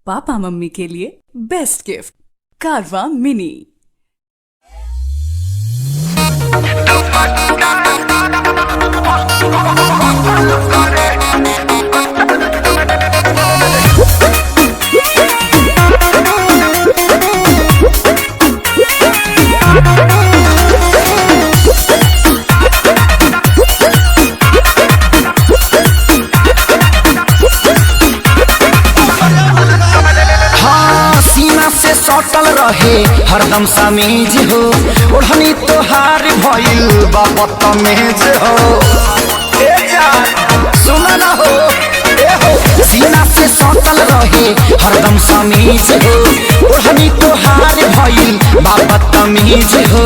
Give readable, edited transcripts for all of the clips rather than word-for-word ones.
Papa mummy के लिए best gift कारवा मिनी। सटल रहे हरदम समीज हो ओढ़नी तोहार भइल बा बदतमीज हो सुन न हो सीना से सटल रहे हरदम समीज हो ओढ़नी तोहार भइल बा बदतमीज हो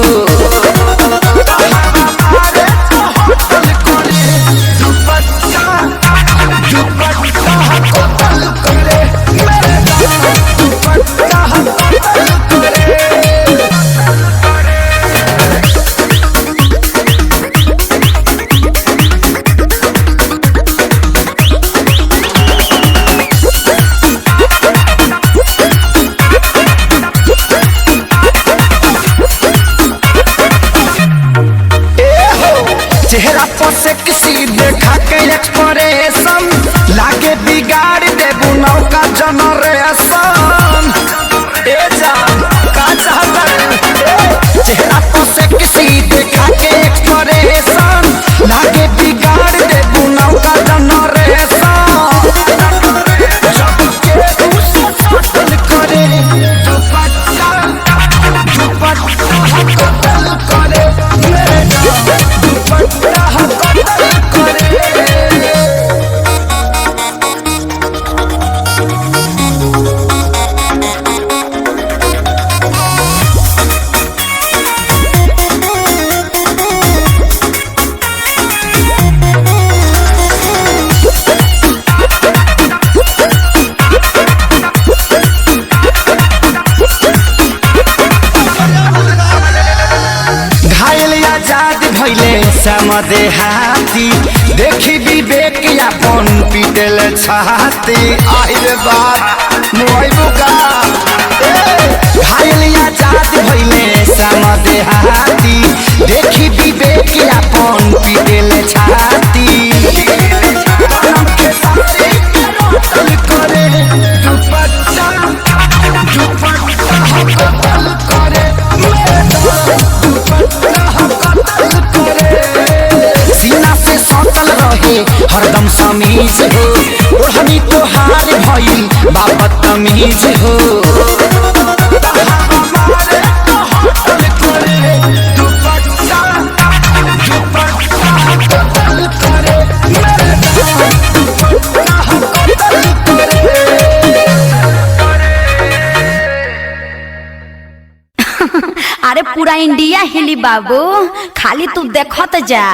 चेहरा पर से किसी देखा के एक्सप्रेशन लागे बिगाड़ देबू नौका जनरेशन का चेहरा पर से किसी देखा के एक्सप्रेशन लागे बिगाड़ देबू नौका जनरेशन करे समदे हाथी देखी विवेक अपन पीटल छाती आइल बात मोइबुका घायल आजाद भइले समदे हाथी देखी विवेक अपन पीटल छाती करे दुपट्टा करे सटल रहे हरदम समीज हो ओढ़नी तोहार भइल बा बदतमीज हो अरे पूरा इंडिया हिली बाबू, खाली तू देखत जा।